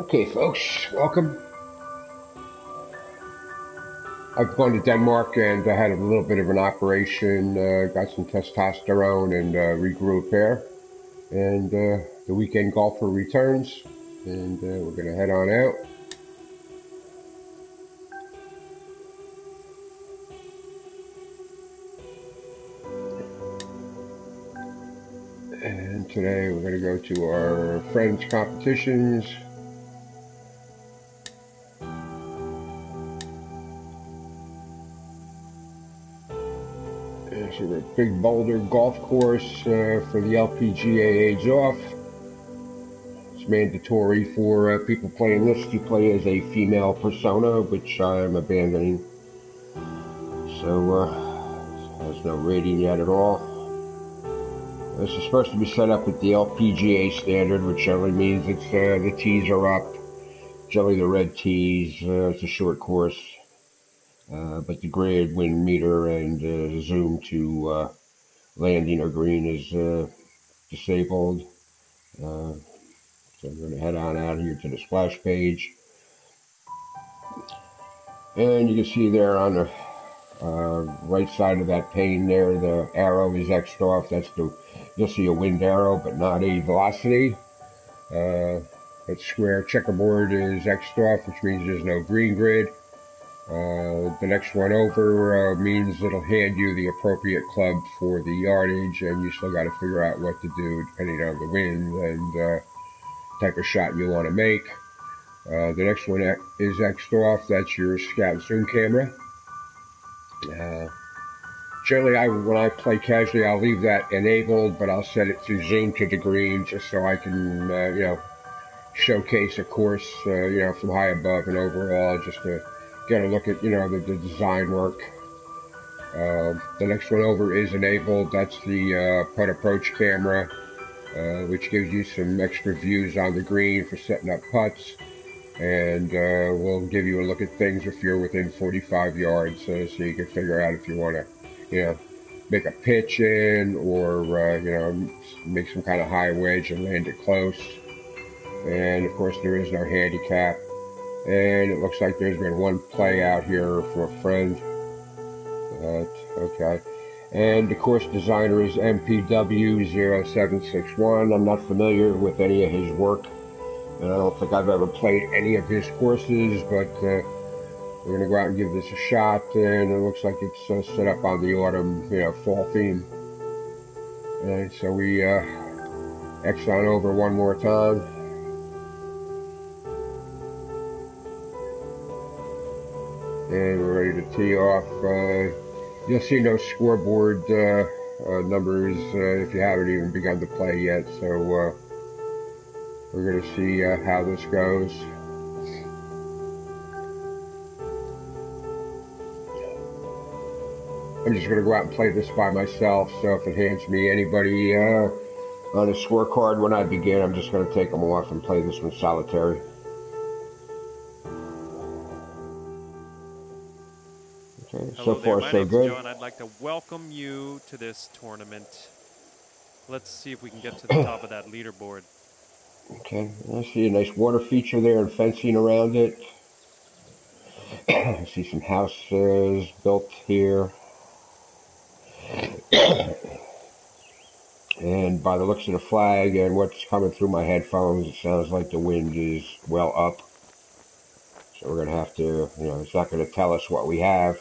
Okay, folks, welcome. I've gone to Denmark and I had a little bit of an operation, got some testosterone and regrew a pair. And the weekend golfer returns, and we're going to head on out. And today we're going to go to our friends' competitions. So we're at Big Boulder Golf Course for the LPGA Age Off. It's mandatory for people playing this to play as a female persona, which I'm abandoning. So it has no rating yet at all. This is supposed to be set up at the LPGA standard, which generally means it's the tees are up, generally the red tees. It's a short course, but the grid, wind meter, and zoom to landing or green is disabled. So I'm going to head on out here to the splash page, and you can see there on the right side of that pane there, the arrow is X'd off. You'll see a wind arrow, but not a velocity. That square checkerboard is X'd off, which means there's no green grid. The next one over means it'll hand you the appropriate club for the yardage, and you still got to figure out what to do depending on the wind and type of shot you want to make. The next one is X'd off. That's your scout zoom camera. Generally, when I play casually, I'll leave that enabled, but I'll set it to zoom to the green just so I can, showcase a course, from high above and overall, just to get a look at, the design work. The next one over is enabled. That's the putt approach camera, which gives you some extra views on the green for setting up putts, and will give you a look at things if you're within 45 yards, so you can figure out if you want to, make a pitch in or, make some kind of high wedge and land it close. And of course there is no handicap, and it looks like there's been one play out here for a friend. Okay, and the course designer is MPW0761. I'm not familiar with any of his work, and I don't think I've ever played any of his courses, but we're going to go out and give this a shot, and it looks like it's set up on the autumn, fall theme. And so we X on over one more time. And we're ready to tee off. You'll see no scoreboard numbers if you haven't even begun to play yet. So we're going to see how this goes. I'm just going to go out and play this by myself. So if it hands me anybody on a scorecard when I begin, I'm just going to take them off and play this one solitary. Okay, Hello so far there. My so name's good. Joe, and I'd like to welcome you to this tournament. Let's see if we can get to the top of that leaderboard. Okay, I see a nice water feature there and fencing around it. I see some houses built here. And by the looks of the flag and what's coming through my headphones, it sounds like the wind is well up. So we're going to have to, it's not going to tell us what we have.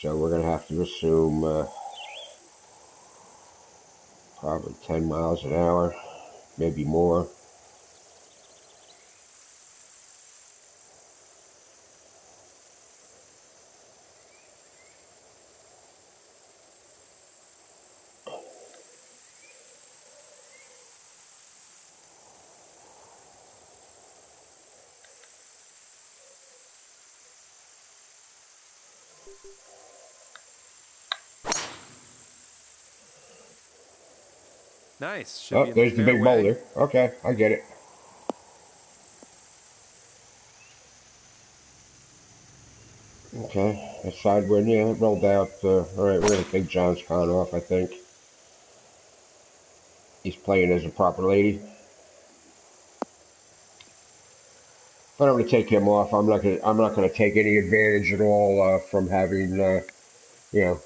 So we're going to have to assume probably 10 miles an hour, maybe more. Nice. Oh, there's the big boulder. Okay, I get it. Okay, that side wind, yeah, it rolled out. All right, we're going to take John's con off, I think. He's playing as a proper lady. But I'm going to take him off. I'm not going to take any advantage at all from having you know,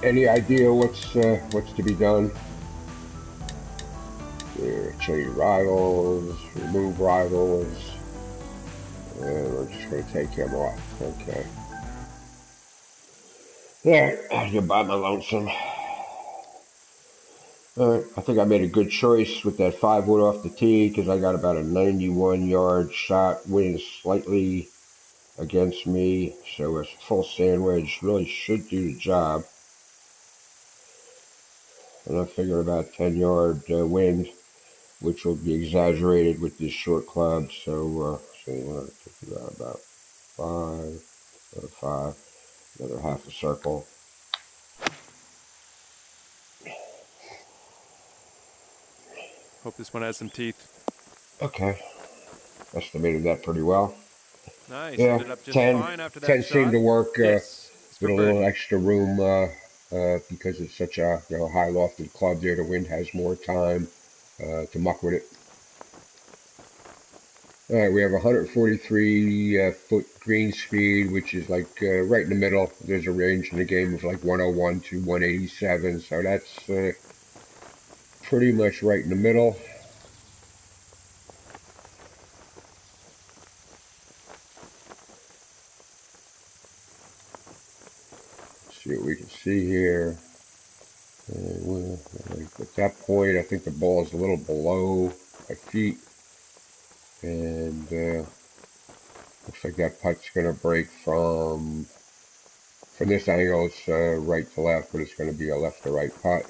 any idea what's to be done. Here, change rivals, remove rivals, and we're just going to take him off. Okay. There, goodbye, my lonesome. Alright, I think I made a good choice with that 5-wood off the tee because I got about a 91-yard shot, wind slightly against me, so a full sand wedge really should do the job. And I figure about 10-yard wind, which will be exaggerated with this short club. So we're going to take about 5, another half a circle. Hope this one has some teeth. Okay, estimated that pretty well. Nice. Yeah, Ended up just 10, fine after that 10 seemed shot. to work This is for with a little birdie. extra room because it's such a high lofted club there. The wind has more time to muck with it. All right, we have 143 foot green speed, which is like right in the middle. There's a range in the game of like 101 to 187, so that's pretty much right in the middle. Let's see what we can see here. At that point, I think the ball is a little below my feet, and looks like that putt's going to break from this angle. It's right to left, but it's going to be a left to right putt.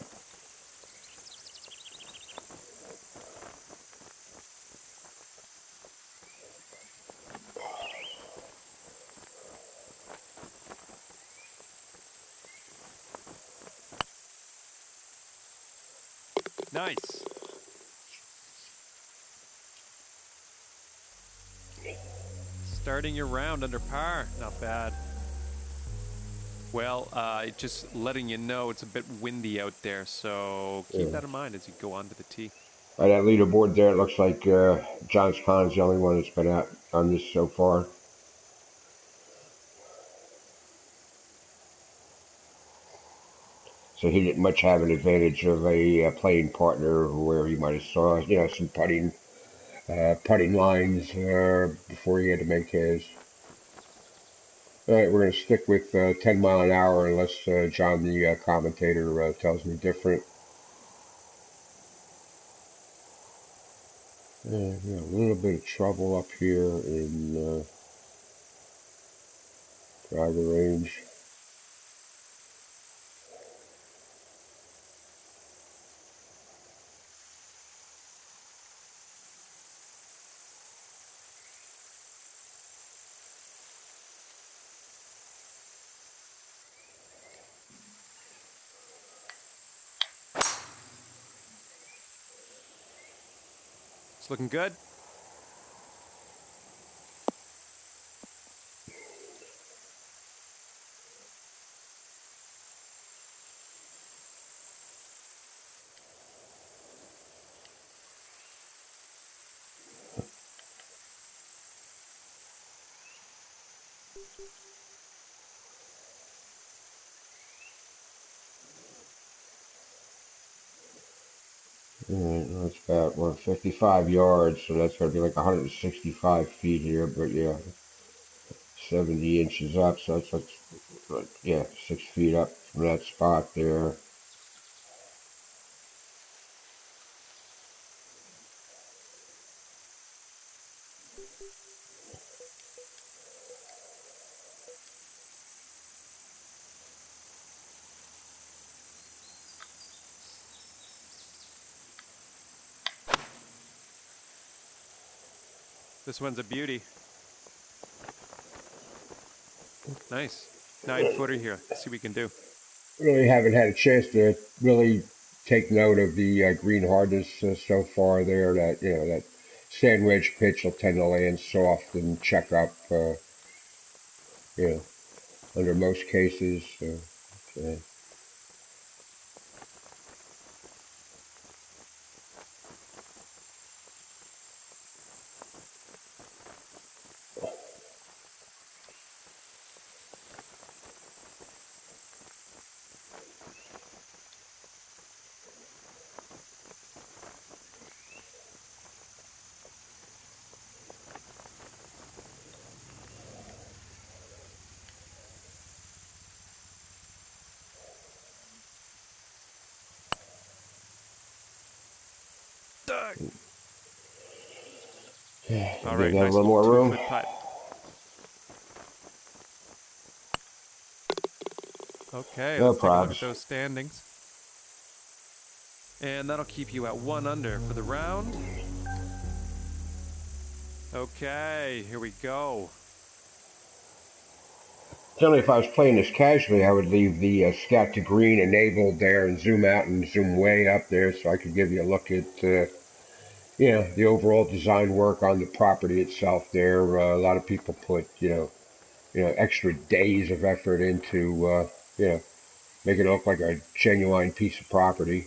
Nice. Starting your round under par. Not bad. Well, just letting you know it's a bit windy out there, so keep that in mind as you go onto the tee. By that leaderboard there, it looks like John Spahn's the only one that's been out on this so far. So he didn't much have an advantage of a playing partner where he might have saw some putting lines before he had to make his. All right, we're going to stick with 10 mile an hour unless John, the commentator, tells me different. Yeah, a little bit of trouble up here in driver range. It's looking good. All right, that's about 55 yards, so that's going to be like 165 feet here, but yeah, 70 inches up, so that's like yeah, 6 feet up from that spot there. This one's a beauty. Nice. 9-footer here. Let's see what we can do. Really haven't had a chance to really take note of the green hardness so far there. That sand wedge pitch will tend to land soft and check up, under most cases. Okay. All Give right, that a nice little more room. 2-foot putt. Okay, No let's take a look at probs. those standings. And that'll keep you at 1 under for the round. Okay, here we go. Generally, if I was playing this casually, I would leave the scout to green enabled there and zoom out and zoom way up there so I could give you a look at, the overall design work on the property itself there. A lot of people put, extra days of effort into, making it look like a genuine piece of property.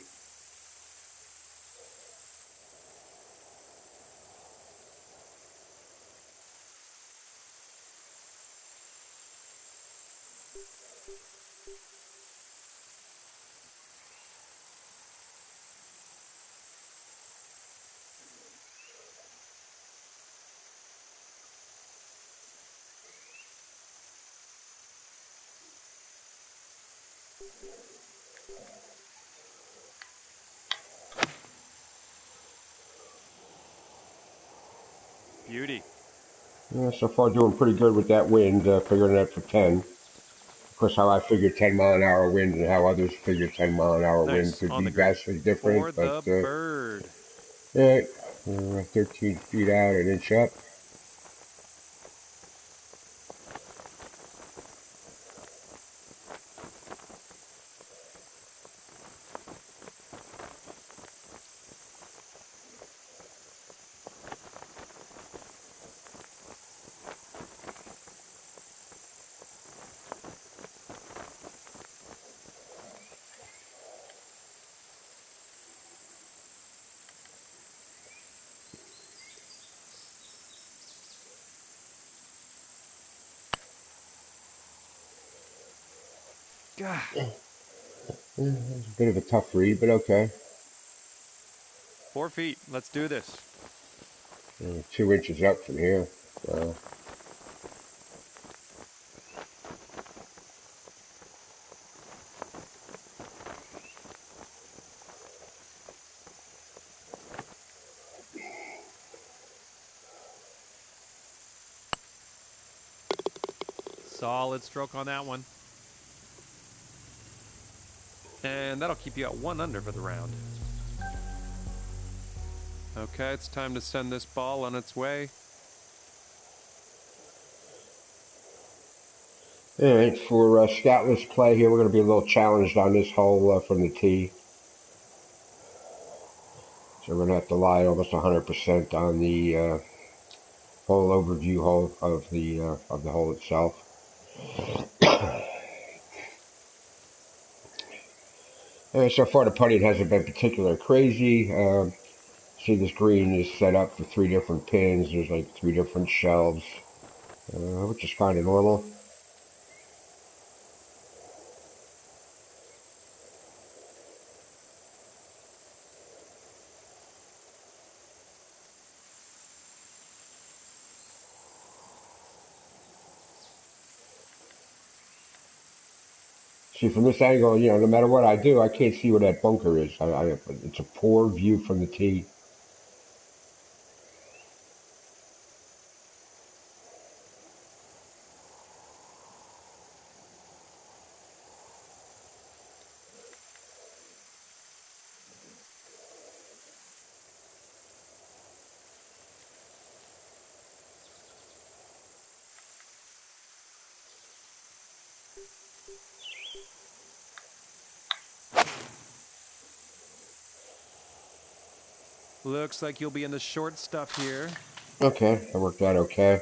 Beauty. Yeah, so far doing pretty good with that wind, figuring it out for 10. Of course, how I figure 10 mile an hour wind and how others figure 10 mile an hour wind Nice. could On be the green. vastly different, For but the bird. yeah, 13 feet out, an inch up. Gah. It's a bit of a tough read, but okay. 4 feet. Let's do this. 2 inches up from here. So. Solid stroke on that one. And that'll keep you at 1 under for the round. Okay, it's time to send this ball on its way. All right, for scoutless play here, we're going to be a little challenged on this hole from the tee. So we're going to have to lie almost 100% on the whole overview hole of the hole itself. So far, the putting hasn't been particularly crazy. See, this green is set up for 3 different pins. There's like 3 different shelves, which is kind of normal. See, from this angle, no matter what I do, I can't see where that bunker is. It's a poor view from the tee. Looks like you'll be in the short stuff here. Okay, that worked out okay.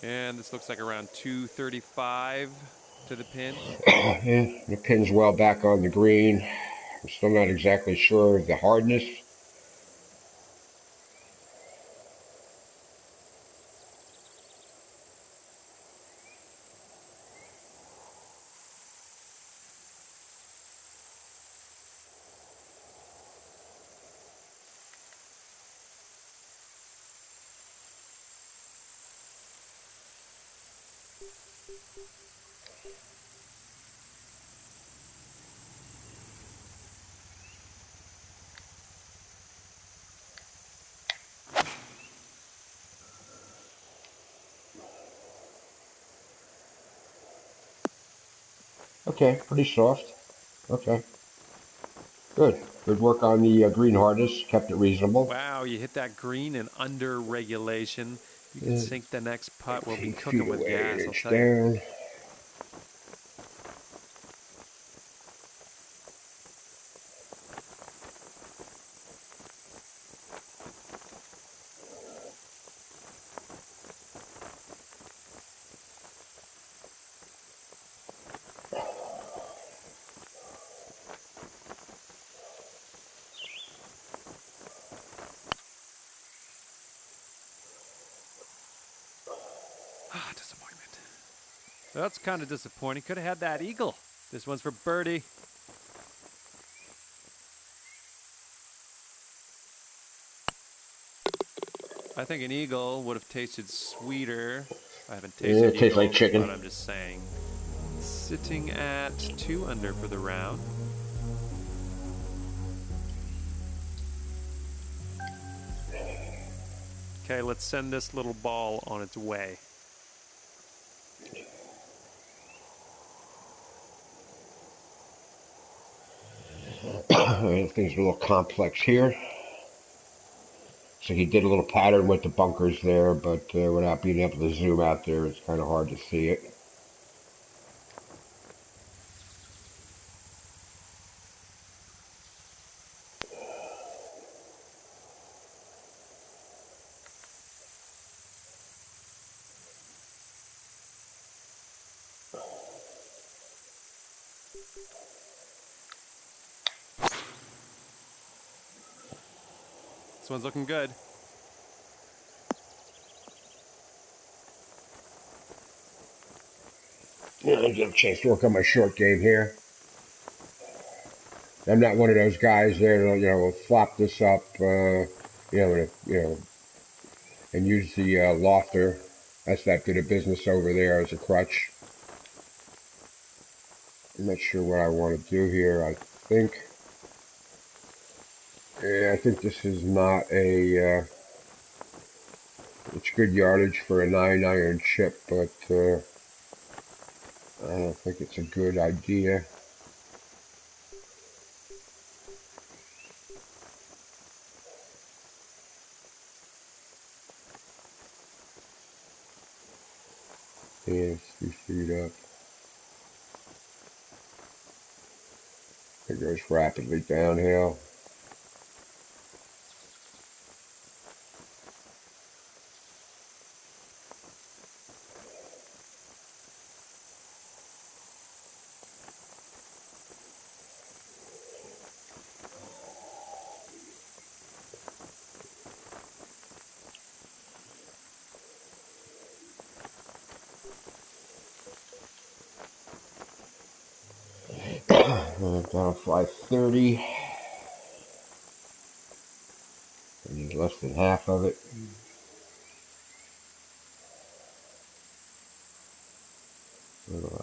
And this looks like around 235 to the pin. Yeah, the pin's well back on the green. I'm still not exactly sure of the hardness. Okay, pretty soft. Okay, good. Good work on the green hardness. Kept it reasonable. Wow, you hit that green in under regulation. You could sink the next putt. We'll be 18 cooking feet with away, an gas, I'll inch tell you. down. Ah, disappointment. That's kind of disappointing. Could have had that eagle. This one's for birdie. I think an eagle would have tasted sweeter. I haven't Yeah, tasted it tastes like eagles, chicken. but I'm just saying. Sitting at 2 under for the round. Okay, let's send this little ball on its way. Things are a little complex here. So he did a little pattern with the bunkers there, but without being able to zoom out there, it's kind of hard to see it. This one's looking good. Yeah, I get a chance to work on my short game here. I'm not one of those guys there, will flop this up, and use the lofter. That's that good a business over there as a crutch. I'm not sure what I want to do here. I think this is not a. It's good yardage for a 9-iron chip, but I don't think it's a good idea. Yeah, it's 3 feet up. It goes rapidly downhill. Down 530. I need less than half of it.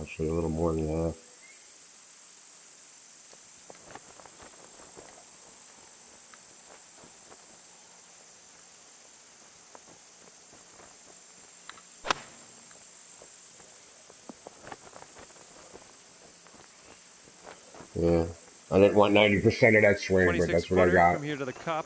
Actually, a little more than half. Yeah. I didn't want 90% of that swing, but 26 that's what I footer got. from here to the cup.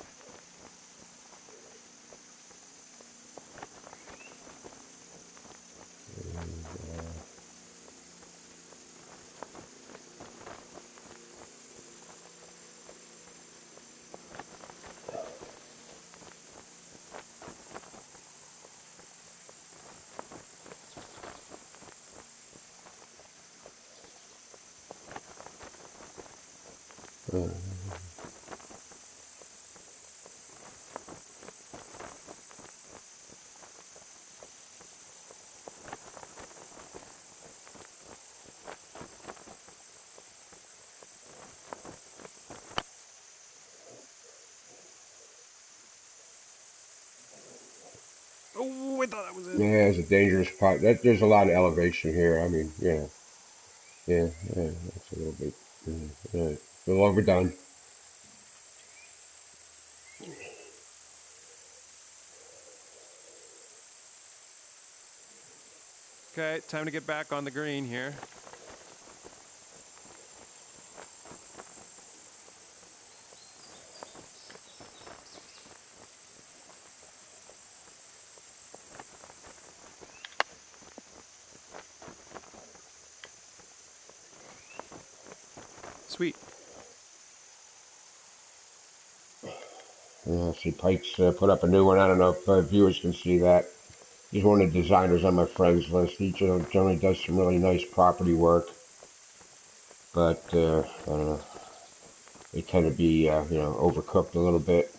Uh, Oh, I thought that was in. yeah, it's a dangerous putt. There's a lot of elevation here. I mean, yeah, that's a little bit. Yeah. The longer done. Okay, time to get back on the green here. Sweet. See, Pike's put up a new one. I don't know if viewers can see that. He's one of the designers on my friends list. He generally does some really nice property work, but I don't know. They tend to be, overcooked a little bit.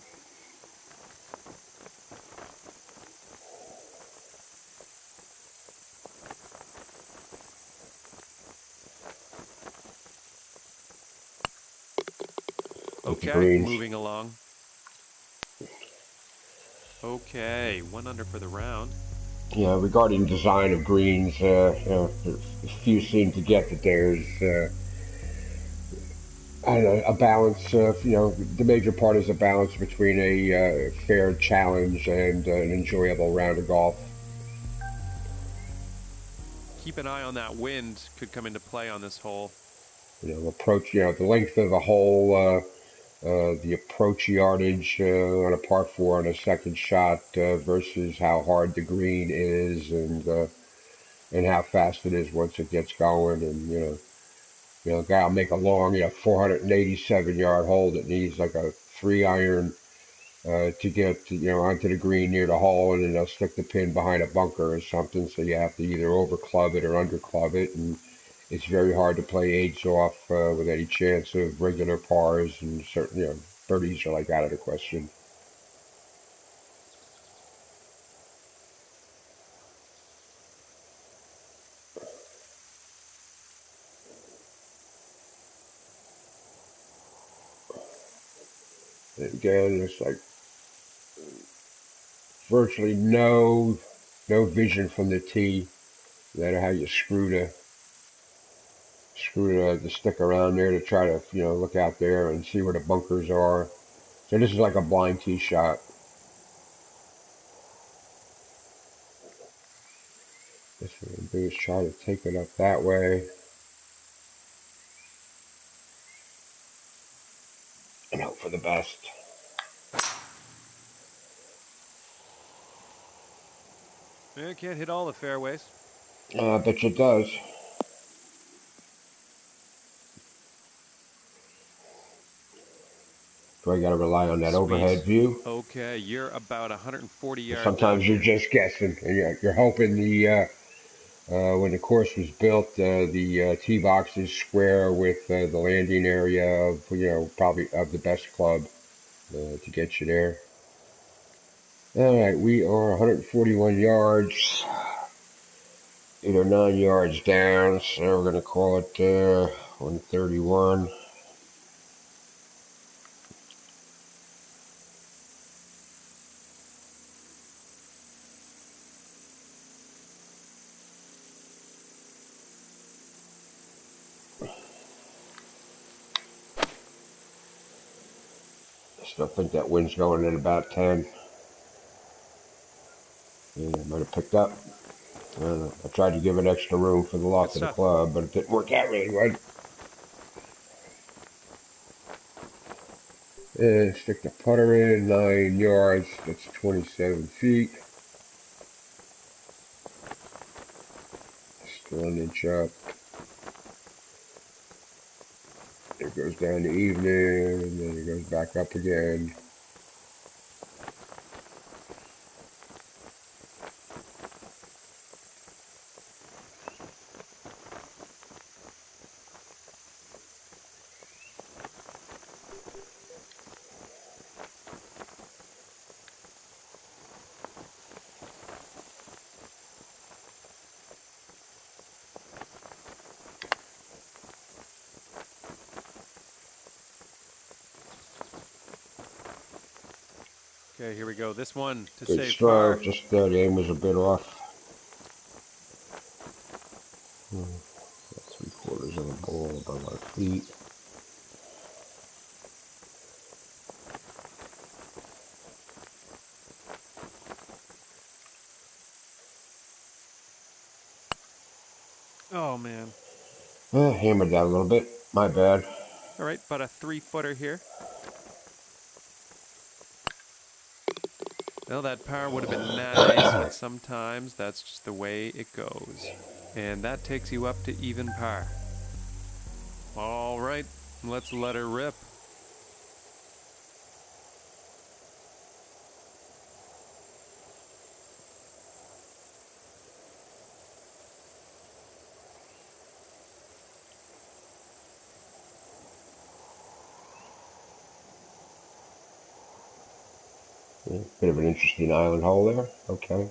Okay, moving along. Okay, 1 under for the round. Yeah, regarding design of greens, few seem to get that there's, I don't know, a balance. The major part is a balance between a fair challenge and an enjoyable round of golf. Keep an eye on that wind. Could come into play on this hole. Approach. The length of the hole. The approach yardage on a par 4 on a second shot versus how hard the green is and how fast it is once it gets going. And a guy will make a long 487-yard hole that needs like a 3-iron to get onto the green near the hole, and then they'll stick the pin behind a bunker or something. So you have to either over club it or under club it, and it's very hard to play 8s off with any chance of regular pars, and certain birdies are like out of the question. And again, it's like virtually no vision from the tee, no matter how you screw the stick around there to try to look out there and see where the bunkers are. So this is like a blind tee shot. What I'm going to do is try to take it up that way. And hope for the best. Yeah, can't hit all the fairways. I bet you it does. So I got to rely on that overhead view. Okay, you're about 140 yards Sometimes out you're here. just guessing. And you're hoping when the course was built, the tee box is square with the landing area of probably of the best club to get you there. All right, we are 141 yards, 8 or 9 yards down, so we're going to call it 131. I still think that wind's going at about 10. Yeah, I might have picked up. I don't know. I tried to give it extra room for the loft of the club, but it didn't work out really well. Stick the putter in, 9 yards, that's 27 feet. Still an inch up. It goes down to evening, and then it goes back up again. Okay, here we go. This one to Good save stroke, par. just the aim was a bit off. 3/4 of the ball above our feet. Oh, man. Hammered that a little bit. My bad. All right, about a 3-footer here. Well, that par would have been nice, but sometimes that's just the way it goes. And that takes you up to even par. All right, Let's let her rip. Yeah, bit of an interesting island hole there. Okay.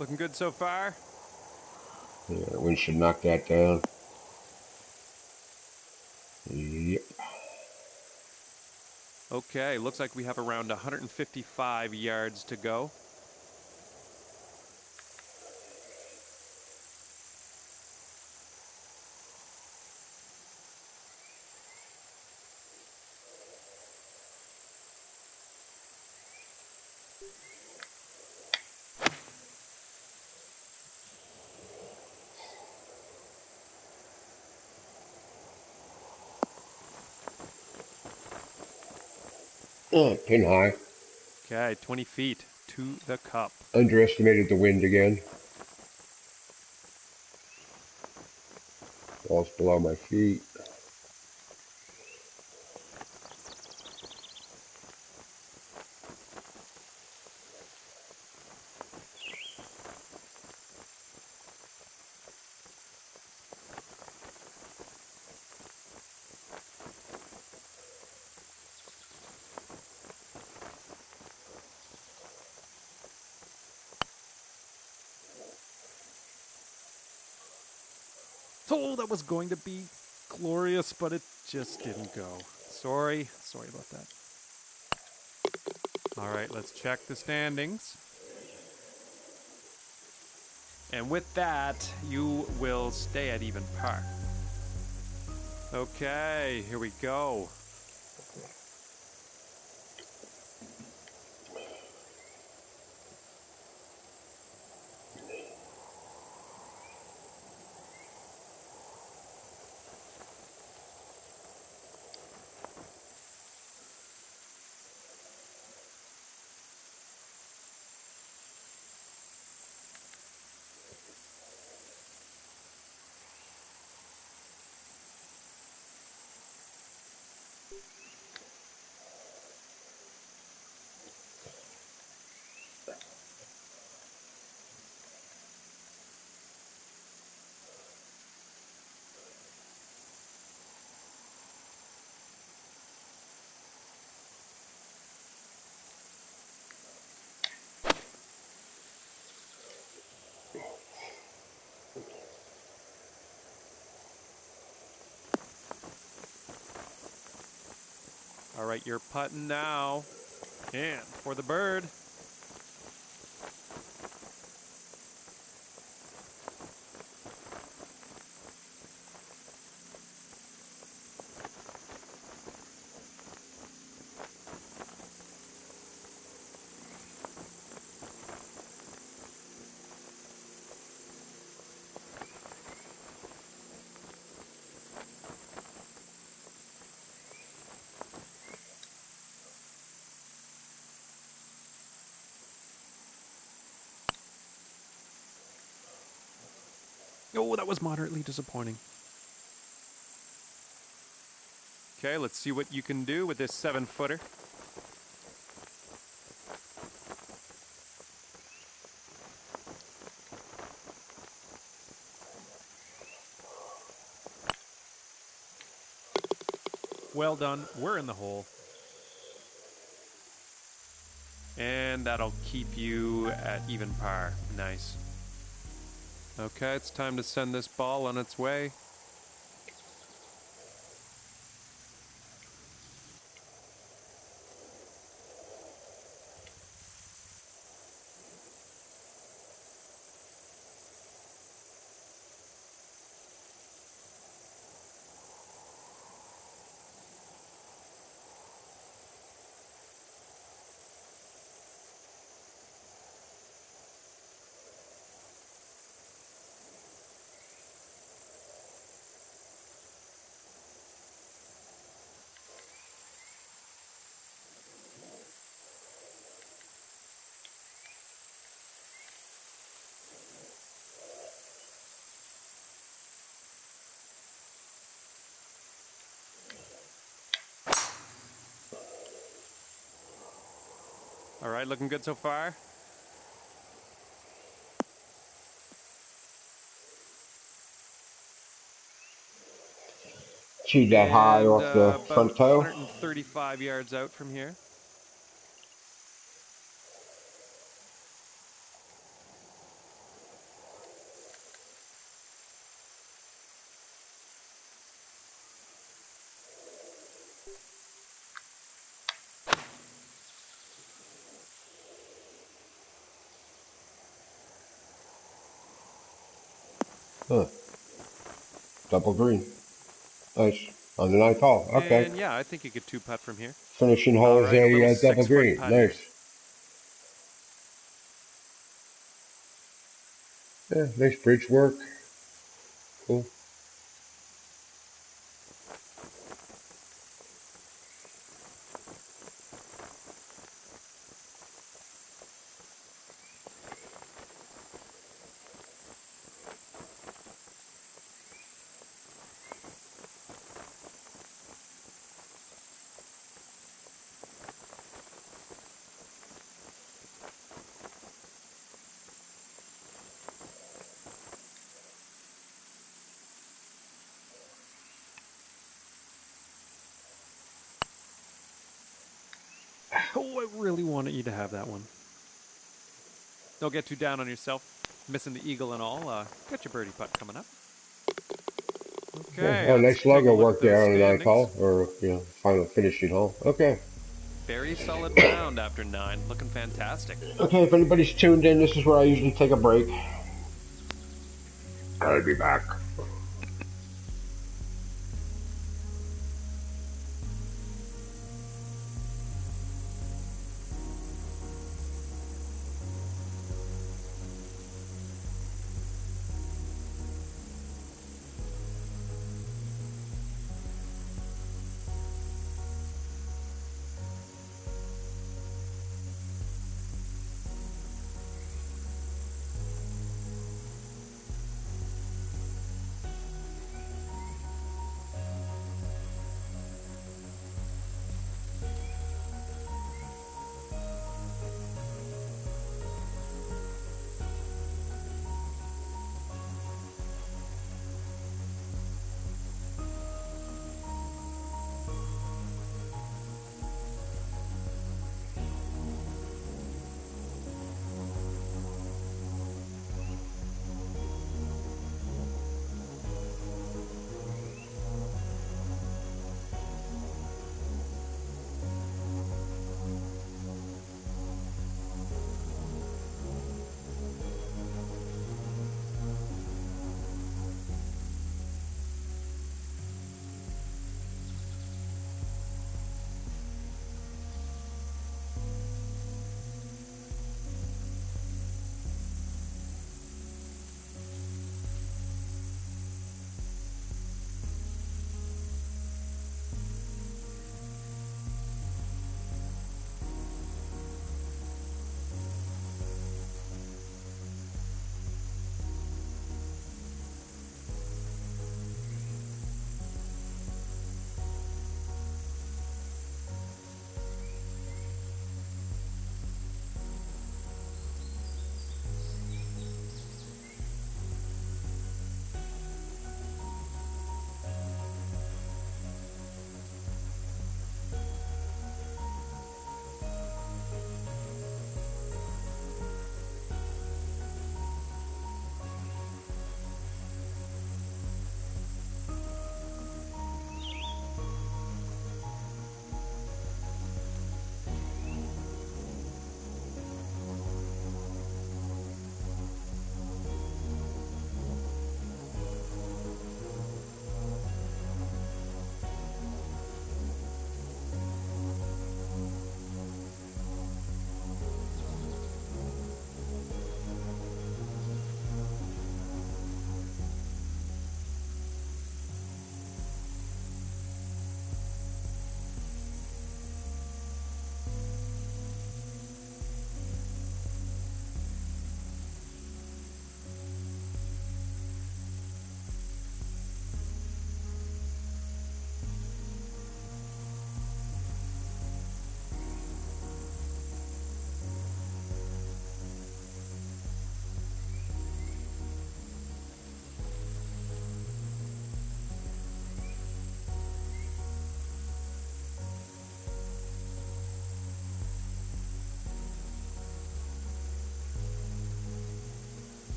Looking good so far? Yeah, the wind should knock that down. Yep. Okay, looks like we have around 155 yards to go. Pin high. Okay, 20 feet to the cup. Underestimated the wind again. Ball's below my feet. Oh, that was going to be glorious, but it just didn't go. Sorry about that. All right, let's check the standings. And with that, you will stay at even par. Okay, here we go. All right, you're putting now. And for the bird. Oh, that was moderately disappointing. Okay, let's see what you can do with this 7-footer. Well done. We're in the hole. And that'll keep you at even par. Nice. Okay, it's time to send this ball on its way. All right, looking good so far. Tee that high And off the about front toe. 135 yards out from here. Huh. Double green. Nice. On the ninth hole. Okay. And yeah, I think you could two-putt from here. Finishing All hole is right, a little a double 6-foot green. putt here. Nice. Yeah, nice bridge work. Cool. Oh, I really wanted you to have that one. Don't get too down on yourself. Missing the eagle and all. Got your birdie putt coming up. Yeah. Okay, Oh, let's nice take a logo look work at those there on the ninth standings. hole, or final finishing hole. Okay. Very solid round after 9. Looking fantastic. Okay, if anybody's tuned in, this is where I usually take a break. I'll be back.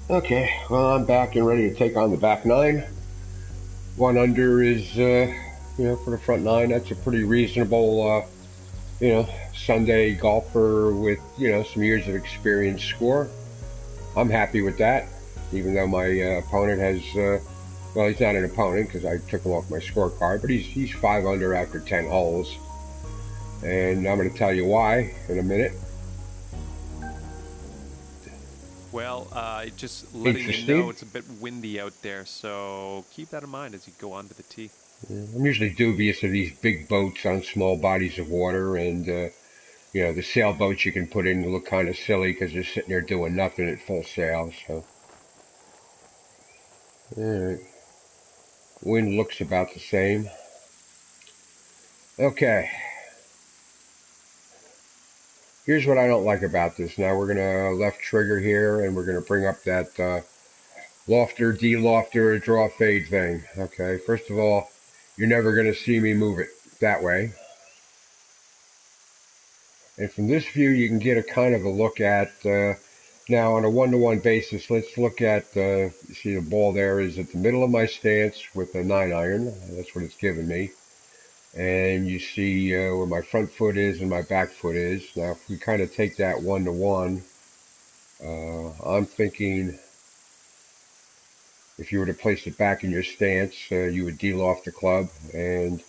Okay, well, I'm back and ready to take on the back nine. 1 under is, for the front nine. That's a pretty reasonable, Sunday golfer with, some years of experience score. I'm happy with that, even though my opponent has, well, he's not an opponent because I took him off my scorecard, but he's 5 under after 10 holes. And I'm going to tell you why in a minute. Well, just letting you Interesting. know it's a bit windy out there, so keep that in mind as you go onto the tee. I'm usually dubious of these big boats on small bodies of water, and the sailboats you can put in look kind of silly because they're sitting there doing nothing at full sail. So, all right. Wind looks about the same. Okay. Here's what I don't like about this. Now we're gonna left trigger here, and we're gonna bring up that lofter, de-lofter, draw fade thing. Okay. First of all, you're never gonna see me move it that way. And from this view, you can get a kind of a look at, now on a one-to-one basis, let's look at, see the ball there is at the middle of my stance with a 9-iron. That's what it's given me. And you see where my front foot is and my back foot is. Now, if we kind of take that one-to-one, I'm thinking if you were to place it back in your stance, you would deal off the club, and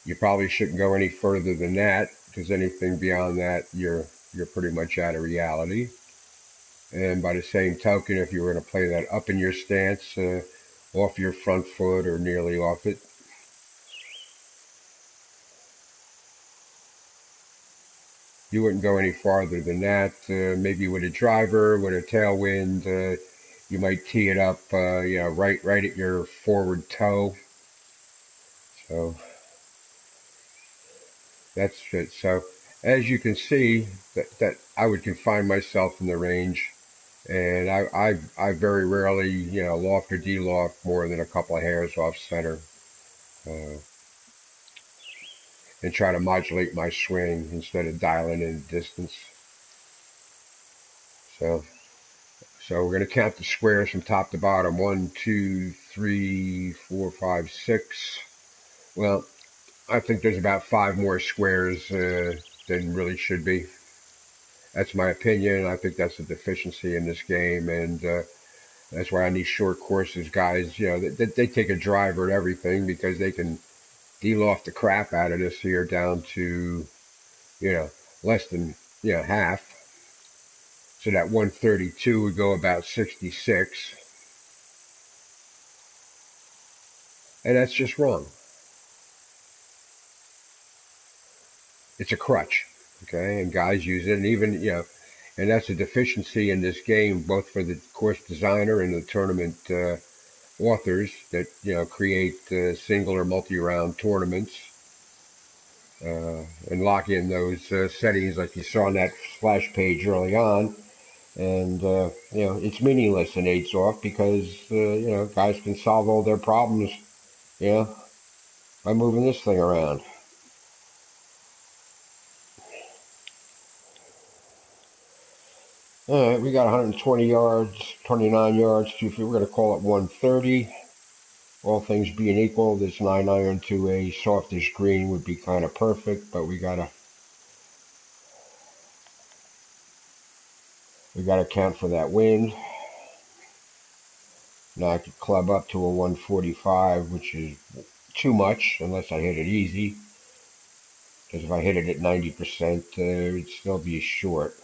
you probably shouldn't go any further than that, because anything beyond that, you're pretty much out of reality. And by the same token, if you were going to play that up in your stance, off your front foot or nearly off it, you wouldn't go any farther than that. Maybe with a driver, with a tailwind, you might tee it up, right at your forward toe. So that's it. So as you can see, that I would confine myself in the range, and I very rarely, loft or de-loft more than a couple of hairs off center, and try to modulate my swing instead of dialing in distance. So we're going to count the squares from top to bottom. 1, 2, 3, 4, 5, 6. Well, I think there's about 5 more squares than really should be. That's my opinion. I think that's a deficiency in this game, and that's why on these short courses, guys, they take a driver and everything because they can deal off the crap out of this here down to, less than, half. So that 132 would go about 66. And that's just wrong. It's a crutch, okay? And guys use it, and even, and that's a deficiency in this game, both for the course designer and the tournament authors that, create single or multi-round tournaments, and lock in those settings like you saw on that splash page early on. And, it's meaningless in 8's off because, guys can solve all their problems, by moving this thing around. All right, we got 120 yards, 29 yards, 2 feet. We're going to call it 130. All things being equal, this 9-iron to a softish green would be kind of perfect, but we gotta account for that wind. Now I could club up to a 145, which is too much unless I hit it easy. Because if I hit it at 90%, it'd still be short.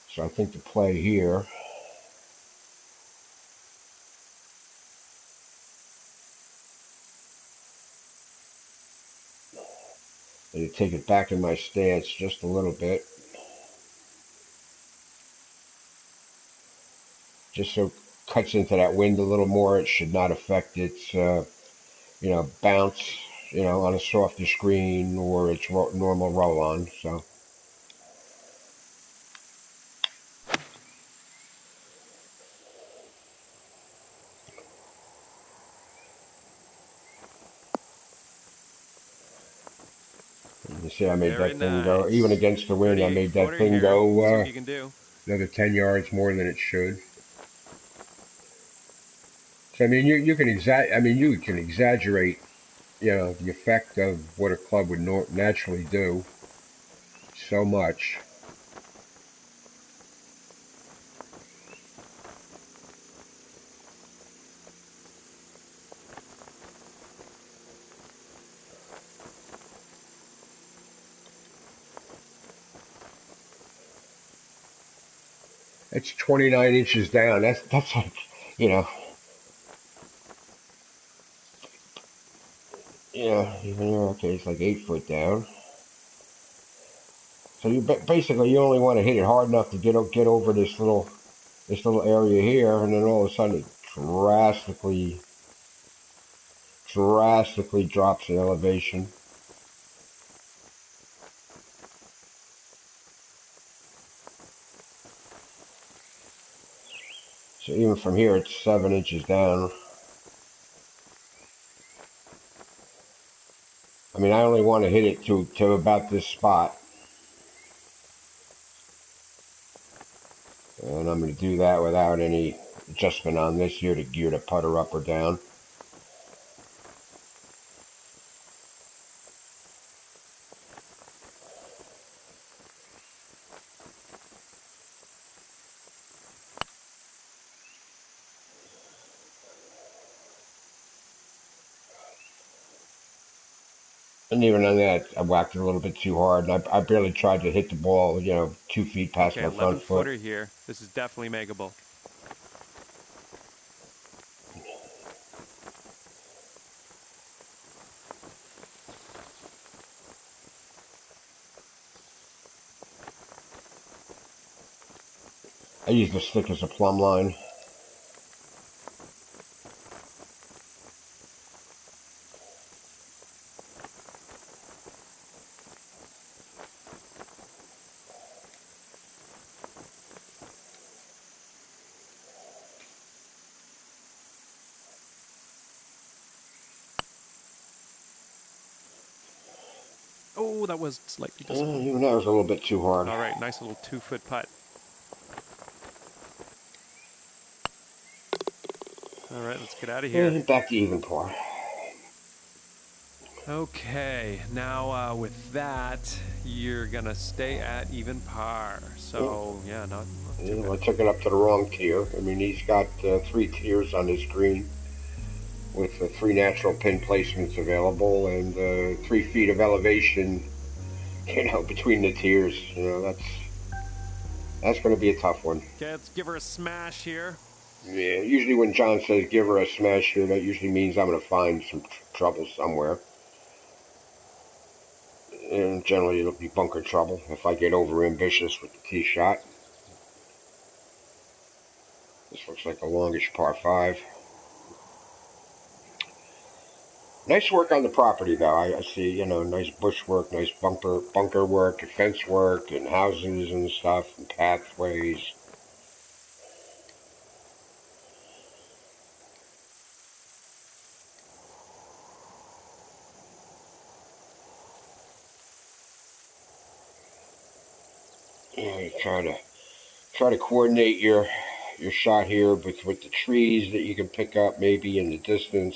So I think the play here is to take it back in my stance just a little bit. Just so it cuts into that wind a little more. It should not affect its, bounce, on a softer screen or its normal roll on. So. You see, I made Very that thing go, even nice. against the wind, I 38 made that footer thing here. See go what you can do. another 10 yards more than it should. So I mean, you can you can exaggerate, the effect of what a club would naturally do so much. It's 29 inches down. That's like, you know, even here, okay, it's like 8 foot down. So basically you only want to hit it hard enough to get over this little area here, and then all of a sudden it drastically drops in elevation. So even from here, it's 7 inches down. I mean, I only want to hit it to about this spot. And I'm going to do that without any adjustment on this here to gear the putter up or down. And even on that, I whacked it a little bit too hard, and I barely tried to hit the ball, 2 feet past Okay, my front 11 foot. footer here. This is definitely makeable. I use the stick as a plumb line. Oh, that was slightly disappointing. Even that was a little bit too hard. All right, nice little 2-foot putt. All right, let's get out of here. Back to even par. Okay, now with that, you're gonna stay at even par. So yeah, not too I bad. took it up to the wrong tier. I mean, he's got 3 tiers on his green with 3 natural pin placements available and 3 feet of elevation, between the tiers. That's going to be a tough one. Okay, let's give her a smash here. Yeah, usually when John says give her a smash here, that usually means I'm going to find some trouble somewhere. And generally it'll be bunker trouble if I get over ambitious with the tee shot. This looks like a longish par 5. Nice work on the property, though. I see, nice bush work, nice bunker work, and fence work, and houses and stuff, and pathways. You try to coordinate your shot here with the trees that you can pick up maybe in the distance.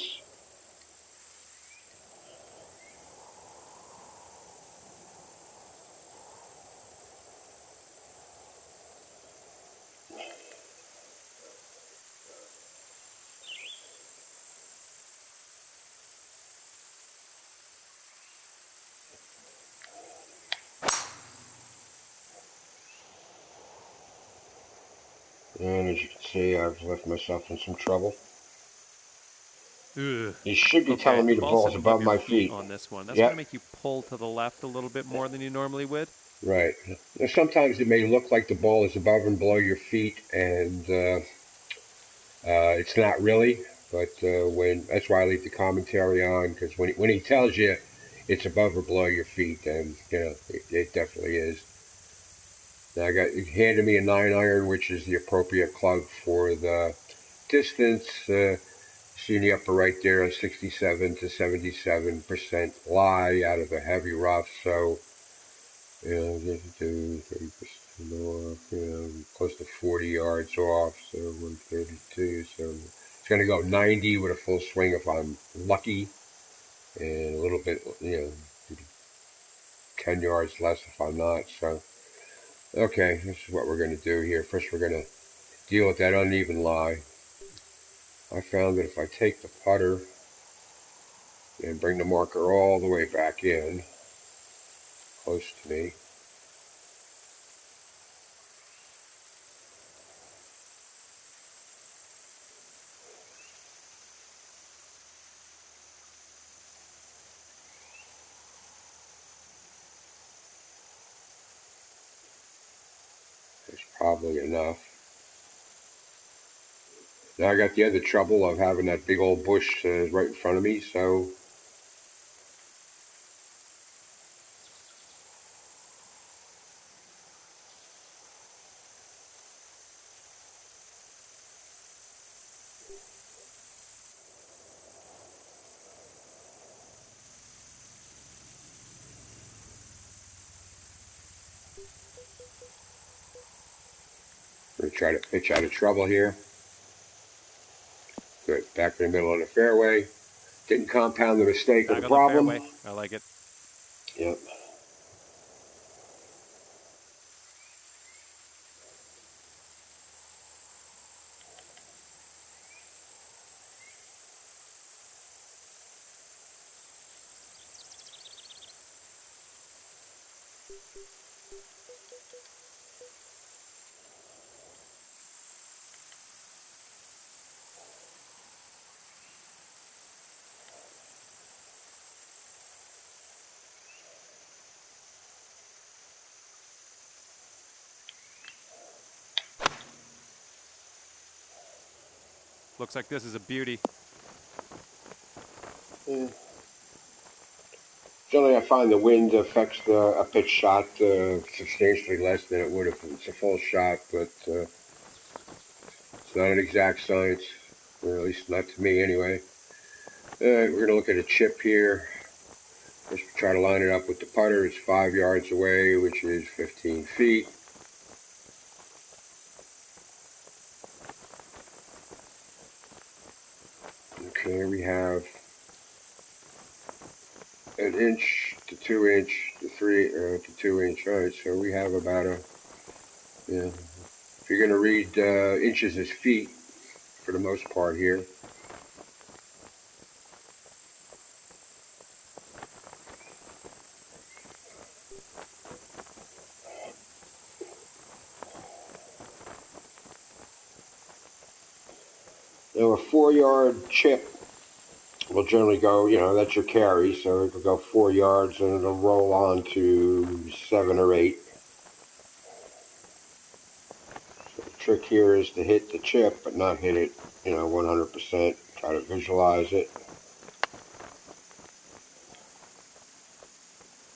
And as you can see, I've left myself in some trouble. Ugh. You should be Okay, telling me the the ball's ball's sitting above above your my feet feet. on this one. That's gonna Yep, make you pull to the left a little bit more than you normally would. right. Now, sometimes it may look like the ball is above and below your feet, and it's not really. But when that's why I leave the commentary on, because when he tells you it's above or below your feet, then it definitely is. Now he handed me a 9 iron, which is the appropriate club for the distance. See in the upper right there, a 67 to 77% lie out of the heavy rough. So, 30% off, close to 40 yards off. So 132. So it's going to go 90 with a full swing if I'm lucky, and a little bit, 10 yards less if I'm not. So, okay, this is what we're going to do here. First, we're going to deal with that uneven lie. I found that if I take the putter and bring the marker all the way back in, close to me, there's probably enough. Now I got the other trouble of having that big old bush right in front of me, so I'm going to try to pitch out of trouble here. Good, back in the middle of the fairway. Didn't compound the mistake or the problem. Fairway. I like it. Yep. Looks like this is a beauty. Yeah. Generally, I find the wind affects a pitch shot substantially less than it would if it's a full shot, but it's not an exact science, or at least not to me anyway. We're going to look at a chip here. Just try to line it up with the putter. It's 5 yards away, which is 15 feet. Okay, we have an inch to 2 inch to 3 to 2 inch. All right, so we have about a, if you're going to read inches as feet for the most part here. Now a 4-yard chip will generally go, that's your carry, so it'll go 4 yards and it'll roll on to 7 or 8. So the trick here is to hit the chip, but not hit it, 100%. Try to visualize it.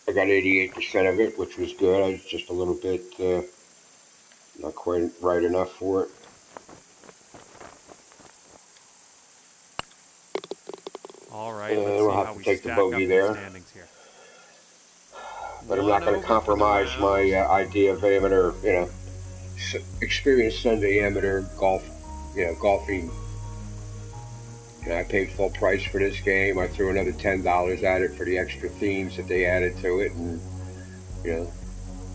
I got 88% of it, which was good. I was just a little bit not quite right enough for it. All right, and we'll have to take the bogey there. Here. But I'm not going to compromise my idea of amateur, experienced Sunday amateur golf, golfing. I paid full price for this game. I threw another $10 at it for the extra themes that they added to it, and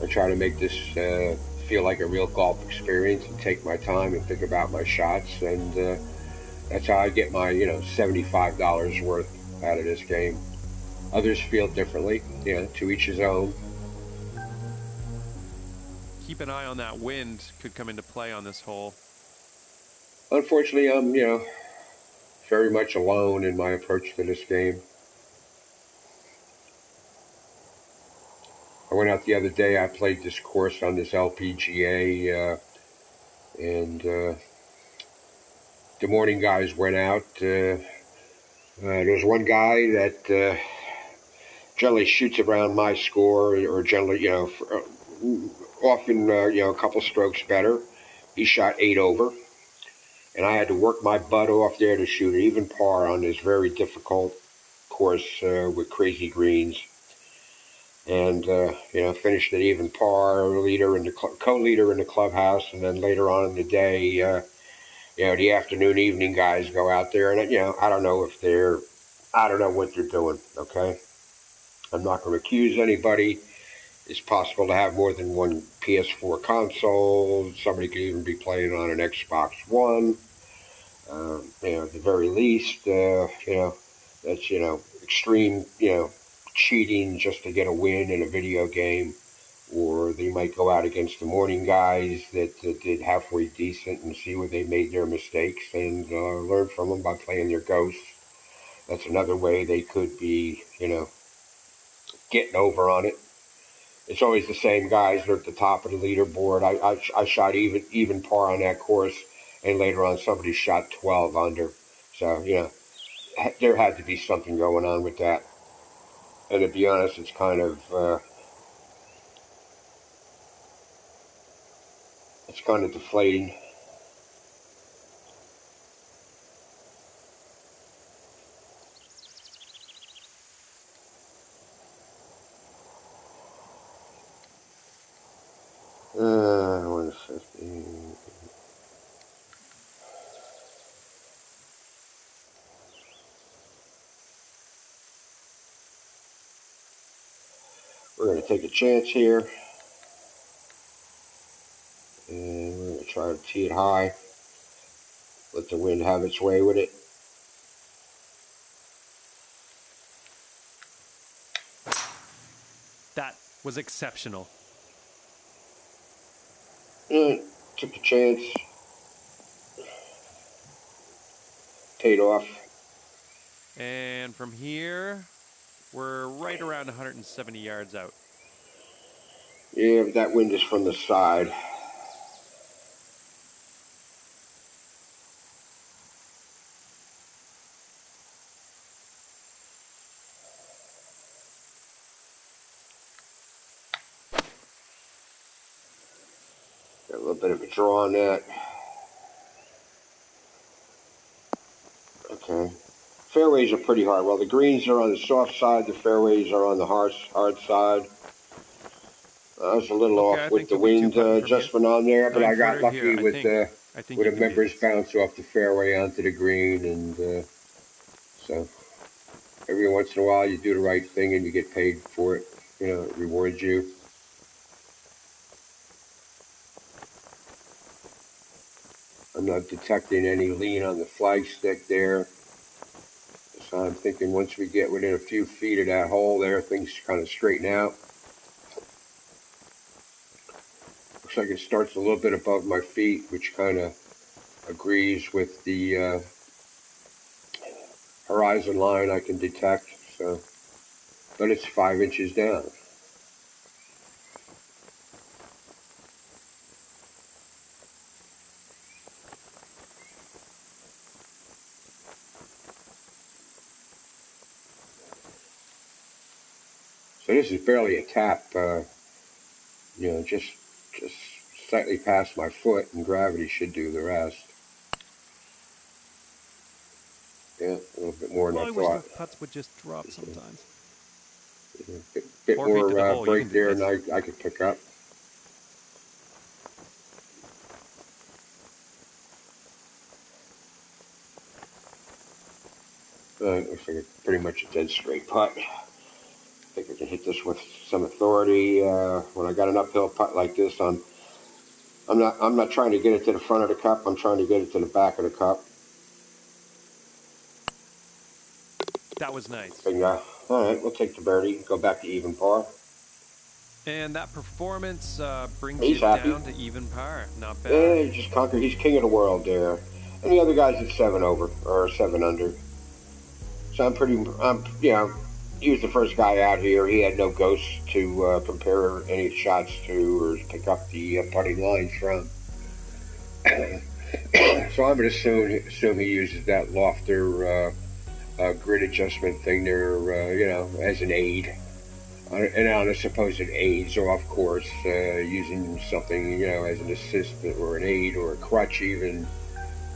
I try to make this feel like a real golf experience and take my time and think about my shots, and that's how I get my $75 worth out of this game. Others feel differently, to each his own. Keep an eye on that wind, could come into play on this hole. Unfortunately, I'm very much alone in my approach to this game. I went out the other day, I played this course on this LPGA, and the morning guys went out. There's one guy that generally shoots around my score, or generally, often, a couple strokes better. He shot 8 over. And I had to work my butt off there to shoot an even par on this very difficult course with crazy greens. And, finished at even par, co-leader in the clubhouse. And then later on in the day, the afternoon, evening guys go out there, and I don't know what they're doing. Okay, I'm not going to accuse anybody. It's possible to have more than one PS4 console. Somebody could even be playing on an Xbox One. At the very least, that's extreme, cheating just to get a win in a video game. Or they might go out against the morning guys that did halfway decent and see where they made their mistakes and learn from them by playing their ghosts. That's another way they could be, getting over on it. It's always the same guys that are at the top of the leaderboard. I shot even par on that course, and later on somebody shot 12 under. So, there had to be something going on with that. And to be honest, it's kind of deflating. Uh, 150. We're going to take a chance here. And we're going to try to tee it high. Let the wind have its way with it. That was exceptional. And took a chance. Paid off. And from here, we're right around 170 yards out. Yeah, but that wind is from the side. Got a little bit of a draw on that. Okay. Fairways are pretty hard. Well, the greens are on the soft side. The fairways are on the hard side. I was a little off with the wind adjustment on there, but I got lucky with a member's bounce off the fairway onto the green, and so every once in a while you do the right thing and you get paid for it. It rewards you. I'm not detecting any lean on the flag stick there. So I'm thinking once we get within a few feet of that hole there, things kind of straighten out. Looks like it starts a little bit above my feet, which kind of agrees with the horizon line I can detect. So, but it's 5 inches down. So this is barely a tap, just slightly past my foot, and gravity should do the rest. Yeah, a little bit more than I thought. I wish those putts would just drop sometimes. A bit more break there, and I could pick up. Looks like it's pretty much a dead straight putt. I think I can hit this with some authority. When I got an uphill putt like this, I'm not trying to get it to the front of the cup. I'm trying to get it to the back of the cup. That was nice. All right, we'll take the birdie. Go back to even par. And that performance brings you down to even par. Not bad. Yeah, he just conquered. He's king of the world there. And the other guy's at 7 over or 7 under. So he was the first guy out here. He had no ghosts to compare any shots to or pick up the putting lines from. So I'm going to assume he uses that lofter grid adjustment thing there, as an aid. And on a supposed aid, so of course, using something, as an assist or an aid or a crutch even,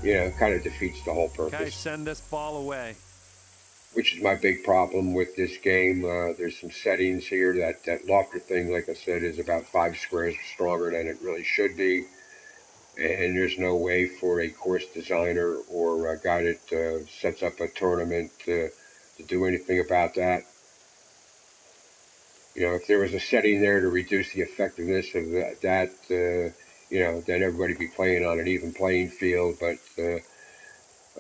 kind of defeats the whole purpose. Okay, send this ball away. Which is my big problem with this game. There's some settings here. That lofter thing, like I said, is about 5 squares stronger than it really should be. and there's no way for a course designer or a guy that sets up a tournament to do anything about that. If there was a setting there to reduce the effectiveness of then everybody'd be playing on an even playing field. But I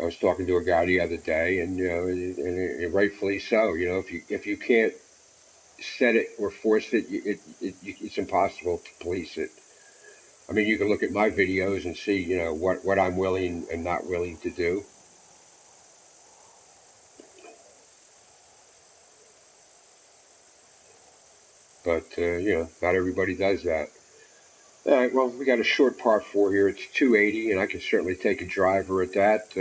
was talking to a guy the other day, and rightfully so. If you can't set it or force it, it's impossible to police it. I mean, you can look at my videos and see, what I'm willing and not willing to do. But, not everybody does that. All right, well, we got a short par 4 here. It's 280, and I can certainly take a driver at that.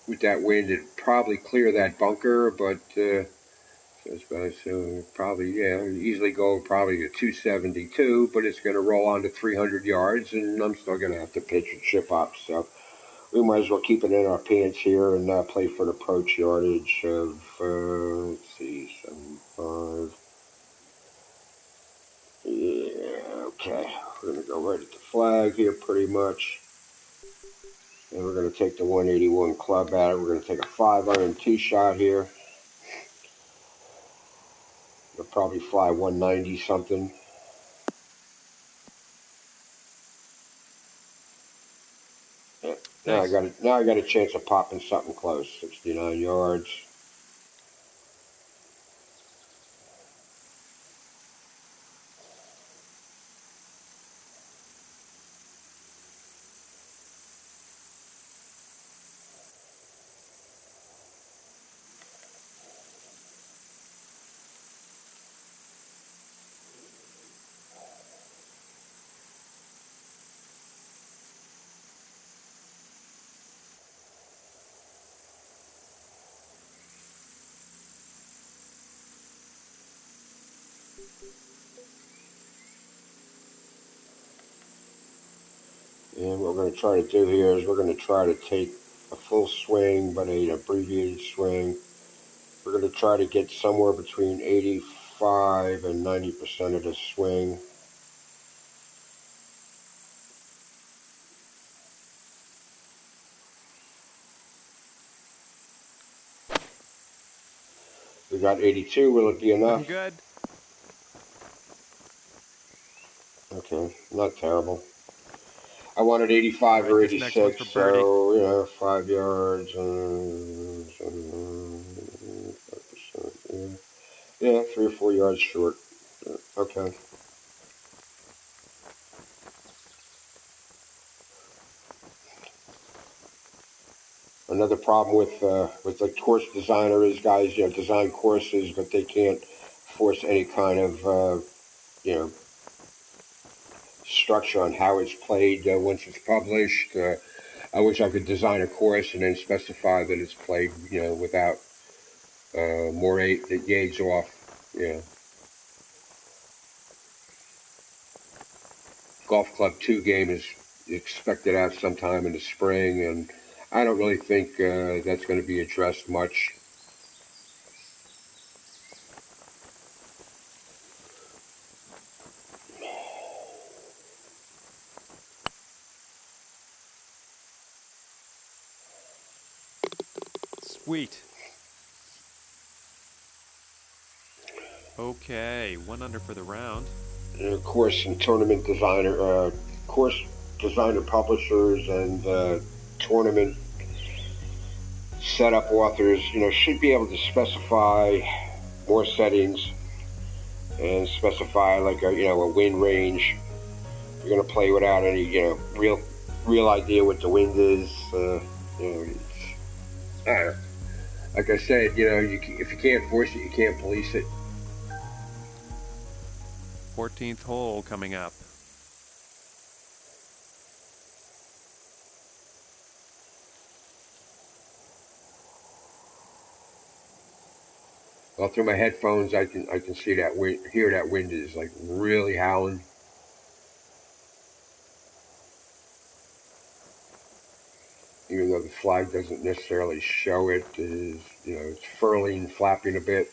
With that wind, it'd probably clear that bunker, but so probably, easily go probably to 272, but it's going to roll on to 300 yards, and I'm still going to have to pitch and chip up. So we might as well keep it in our pants here and play for an approach yardage of, let's see, 75. Yeah, okay. We're going to go right at the flag here pretty much. And we're going to take the 181 club out. We're going to take a 5-iron tee shot here. We'll probably fly 190 something. Yeah. Nice. Now I got a chance of popping something close. 69 yards. And what we're going to try to do here is we're going to try to take a full swing, but an abbreviated swing. We're going to try to get somewhere between 85 and 90% of the swing. We got 82. Will it be enough? I'm good. Okay, not terrible. I wanted 85 or 86, so 5 yards. 5%, yeah, 3 or 4 yards short. Okay. Another problem with the course designer is guys, design courses, but they can't force any kind of structure on how it's played once it's published. I wish I could design a course and then specify that it's played, without more 8 that gauge off. Golf Club 2 game is expected out sometime in the spring, and I don't really think that's going to be addressed much. Sweet. Okay, 1 under for the round. And of course, and tournament designer, course designer publishers and tournament setup authors, should be able to specify more settings and specify like a wind range. You're going to play without any, real idea what the wind is. Like I said, if you can't force it, you can't police it. 14th hole coming up. Well, through my headphones, I can see that wind, hear that wind is like really howling. Even though the flag doesn't necessarily show it, it's furling, flapping a bit.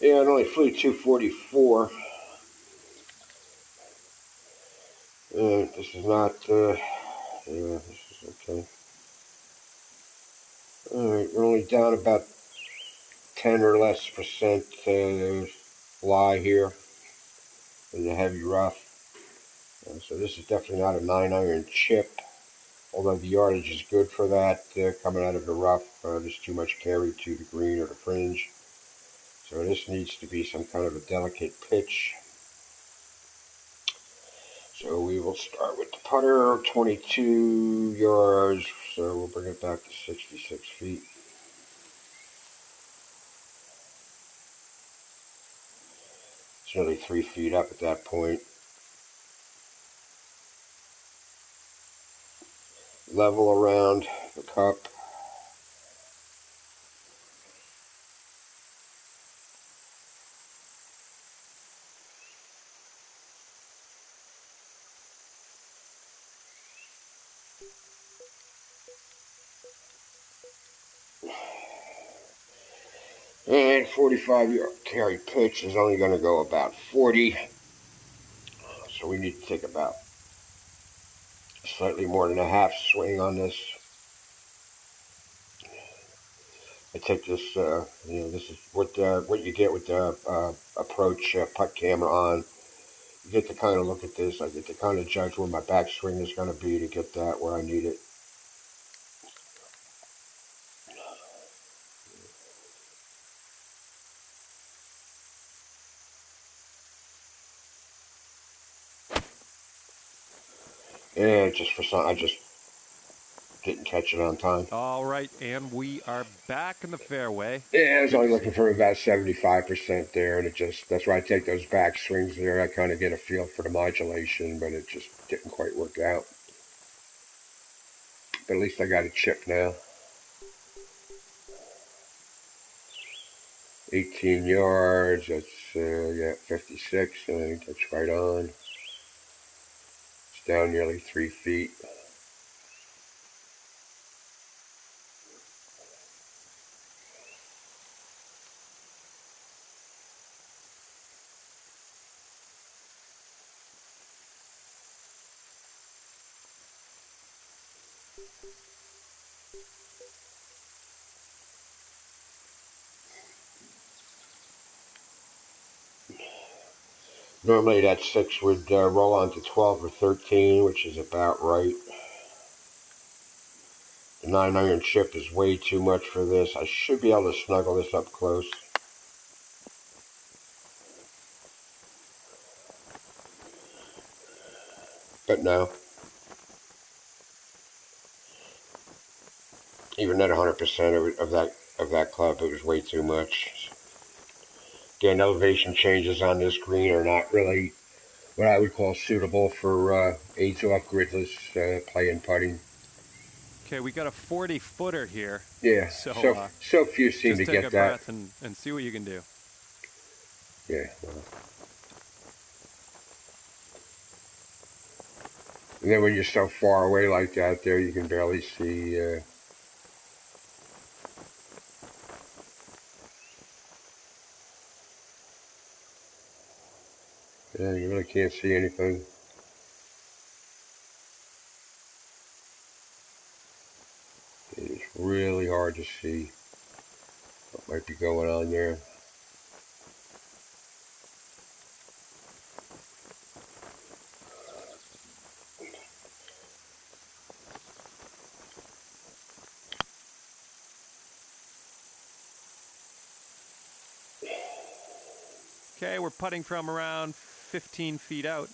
Yeah, it only flew 244. This is not, yeah, this is okay. Alright, we're only down about 10 or less percent lie here in the heavy rough. So this is definitely not a 9-iron chip, although the yardage is good for that coming out of the rough. There's too much carry to the green or the fringe. So this needs to be some kind of a delicate pitch. So we will start with the putter, 22 yards, so we'll bring it back to 66 feet. It's nearly 3 feet up at that point. Level around the cup. And 45-yard carry pitch is only going to go about 40. So we need to take about slightly more than a half swing on this. I take this, this is what you get with the approach putt camera on. You get to kind of look at this. I get to kind of judge where my backswing is going to be to get that where I need it. And just for some, I just didn't catch it on time. All right, and we are back in the fairway. Yeah, I was only looking for about 75% there, and that's why I take those back swings there. I kind of get a feel for the modulation, but it just didn't quite work out. But at least I got a chip now. 18 yards, that's, 56, I think that's right on. It's down nearly 3 feet. Normally that 6 would roll on to 12 or 13, which is about right. The 9-iron chip is way too much for this. I should be able to snuggle this up close. But no. Even at 100% of that club, it was way too much. Again, elevation changes on this green are not really what I would call suitable for aids off gridless play and putting. Okay, we got a 40-footer here. Yeah, so few seem to get that. Just take a breath and see what you can do. Yeah, well. And then when you're so far away like that there, you can barely see. Yeah, you really can't see anything. It's really hard to see what might be going on there. Okay, we're putting from around 15 feet out.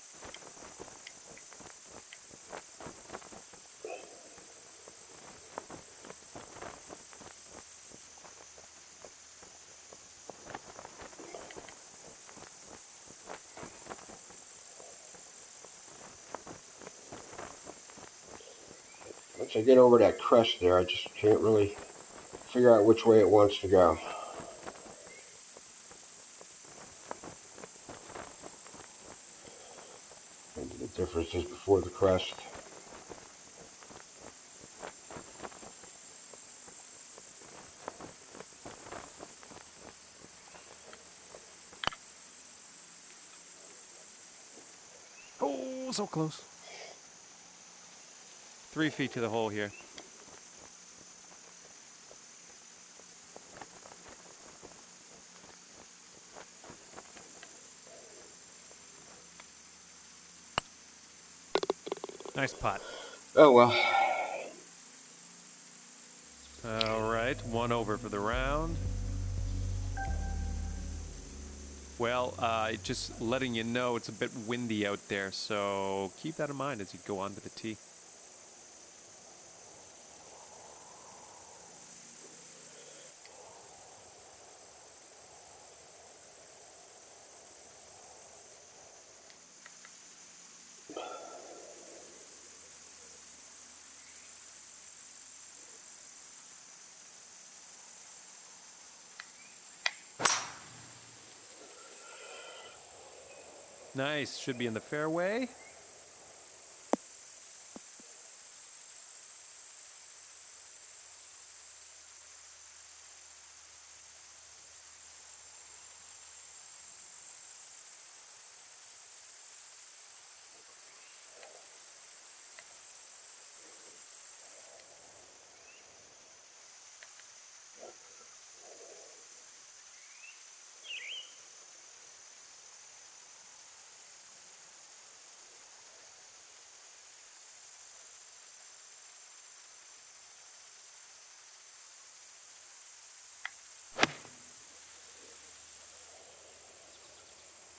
once I get over that crest there, I just can't really figure out which way it wants to go. And the difference is before the crest. Oh, so close. 3 feet to the hole here. Nice putt. Oh well. All right, 1 over for the round. Well, just letting you know it's a bit windy out there, so keep that in mind as you go onto the tee. Nice, should be in the fairway.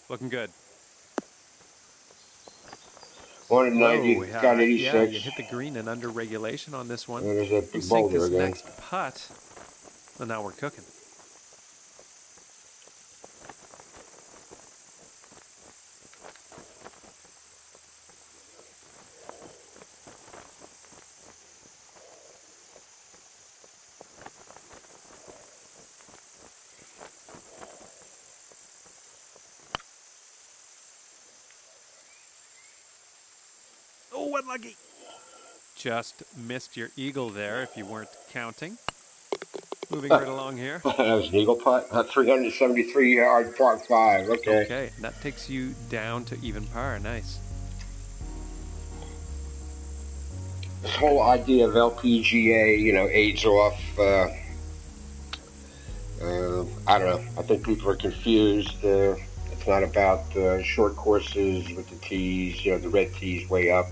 Looking good. 190, got Whoa, 86. yeah, you hit the green and under regulation on this one. And there's that You big sink boulder this again. next putt, and now we're cooking. Oh, unlucky. Just missed your eagle there if you weren't counting. Moving right along here. That was an eagle putt. 373 yard par 5. Okay. Okay, and that takes you down to even par. Nice. This whole idea of LPGA, you know, aids off. I don't know. I think people are confused. It's not about short courses with the tees, you know, the red tees way up,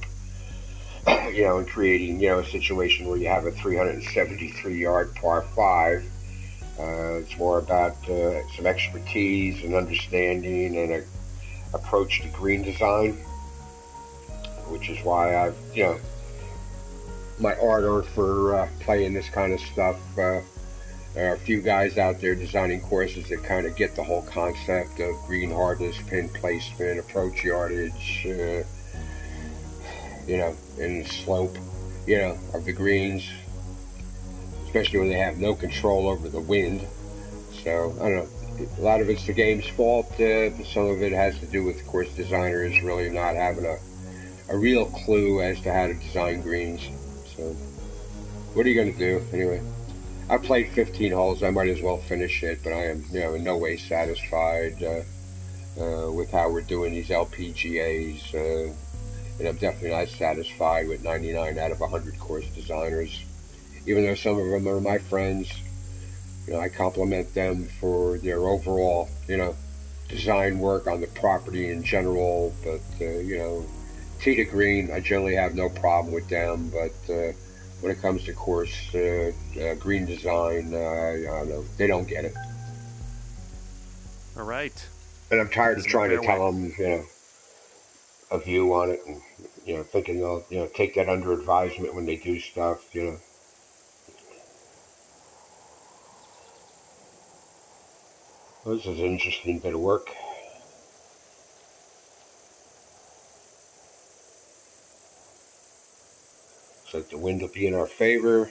you know, and creating, you know, a situation where you have a 373 yard par 5. It's more about some expertise and understanding and an approach to green design, which is why I've, you know, my ardor for playing this kind of stuff. There are a few guys out there designing courses that kind of get the whole concept of green hardness, pin placement, approach yardage, you know, and the slope, you know, of the greens, especially when they have no control over the wind. So, I don't know, a lot of it's the game's fault, but some of it has to do with course designers really not having a real clue as to how to design greens. So, what are you going to do, anyway? I played 15 holes. I might as well finish it, but I am, you know, in no way satisfied with how we're doing these LPGAs, and I'm definitely not satisfied with 99 out of 100 course designers. Even though some of them are my friends, you know, I compliment them for their overall, you know, design work on the property in general. But you know, tee to green, I generally have no problem with them, but when it comes to course green design, I don't know, they don't get it. All right. And I'm tired of trying to tell them, you know, a view on it, and you know, thinking they'll, you know, take that under advisement when they do stuff, you know. Well, this is an interesting bit of work. Looks like the wind will be in our favor.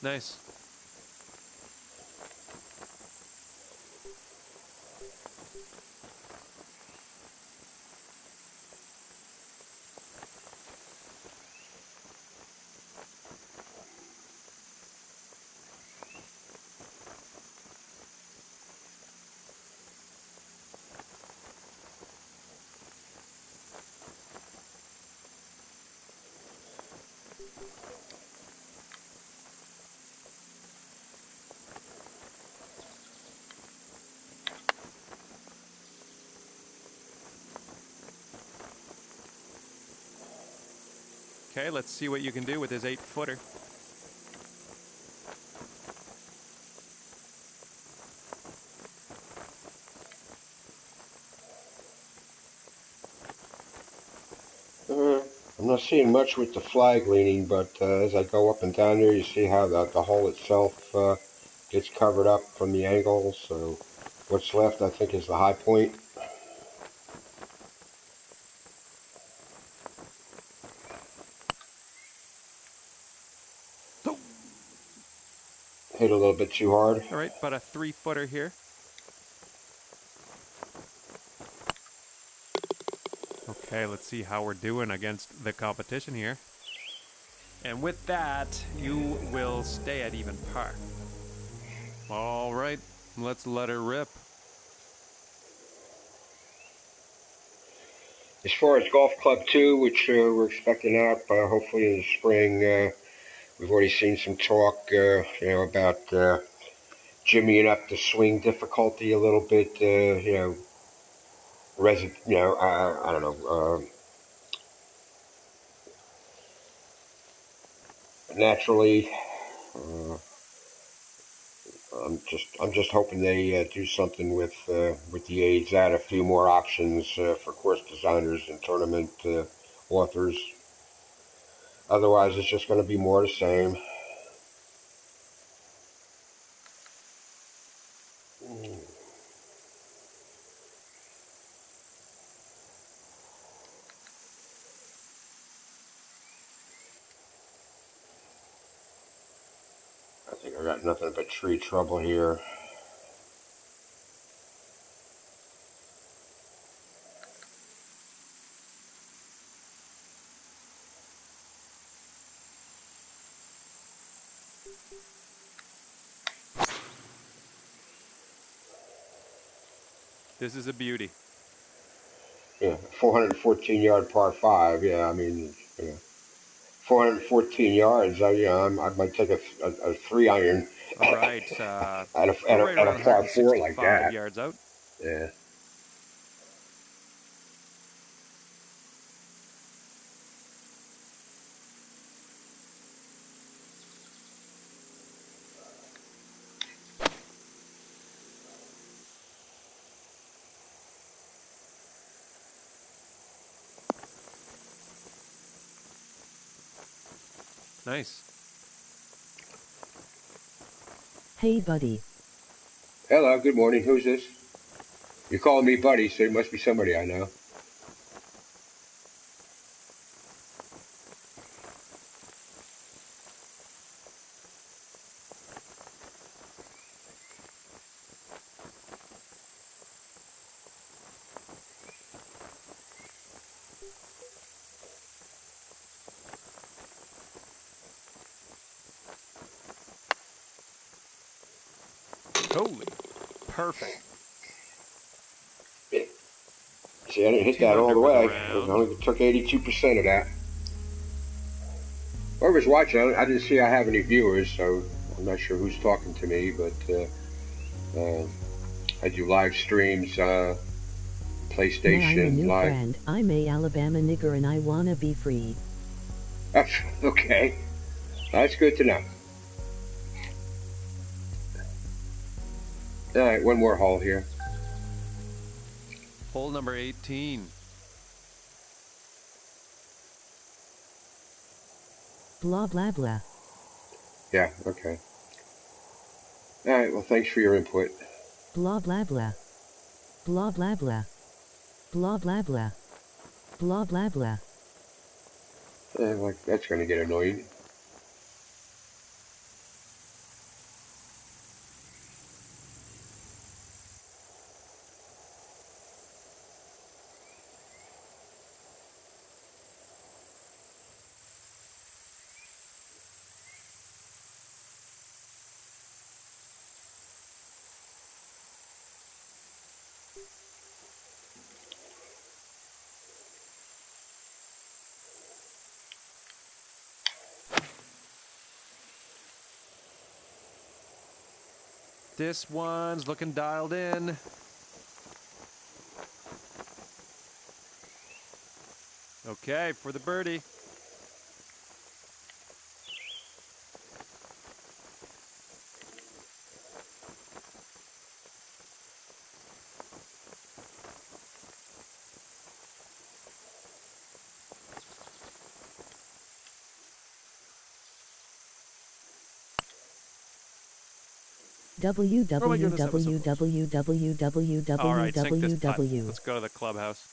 Nice. Okay, let's see what you can do with his 8-footer. I'm not seeing much with the flag leaning, but as I go up and down there, you see how the hole itself gets covered up from the angle. So what's left, I think, is the high point. Oh. Hit a little bit too hard. All right, about a 3-footer here. Okay, let's see how we're doing against the competition here. And with that, you will stay at even par. All right, let's let her rip. As far as Golf Club 2, which we're expecting out hopefully in the spring, we've already seen some talk, about jimmying up the swing difficulty a little bit. I don't know. Naturally, I'm just hoping they do something with the aids, add a few more options for course designers and tournament authors. Otherwise, it's just going to be more the same. I think I got nothing but tree trouble here. This is a beauty. Yeah, 414 yard par 5. Yeah, I mean, 414 yards. I might take a 3-iron. Right. at We're right a around par 4 like 165 that. yards out. Yeah. Nice. Hey, buddy. Hello, good morning. Who's this? You're calling me buddy, so it must be somebody I know. Holy. Perfect. See, I didn't hit 2 that all under the for the way. round. I only took 82% of that. Whoever's watching, I didn't see I have any viewers, so I'm not sure who's talking to me, but I do live streams Now I'm a PlayStation new Live. friend. I'm a Alabama nigger and I wanna be free. Okay, that's good to know. All right, one more hole here. Hole number 18. Blah blah blah. Yeah, okay. All right, well, thanks for your input. Blah blah blah. Blah blah blah. Blah blah blah. Blah blah blah. Like, that's going to get annoying. This one's looking dialed in. Okay, for the birdie. www. All right, sink this putt. Let's go to the clubhouse.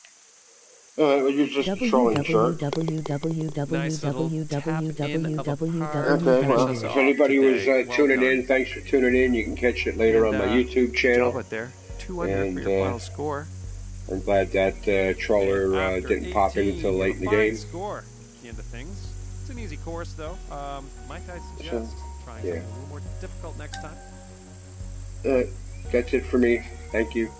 Well, you're just trolling, sir. Nice little tap in of a par to Okay, finish well, us if off anybody was today. Well tuning done. in, thanks for tuning in. You can catch it later on my YouTube Good channel. job out there. 2 under for your final score. I'm glad that troller After didn't pop in 18, until late in the fine game. Score. Key into things. It's an easy course, though. Might I suggest trying something a little more difficult next time? That's it for me. Thank you.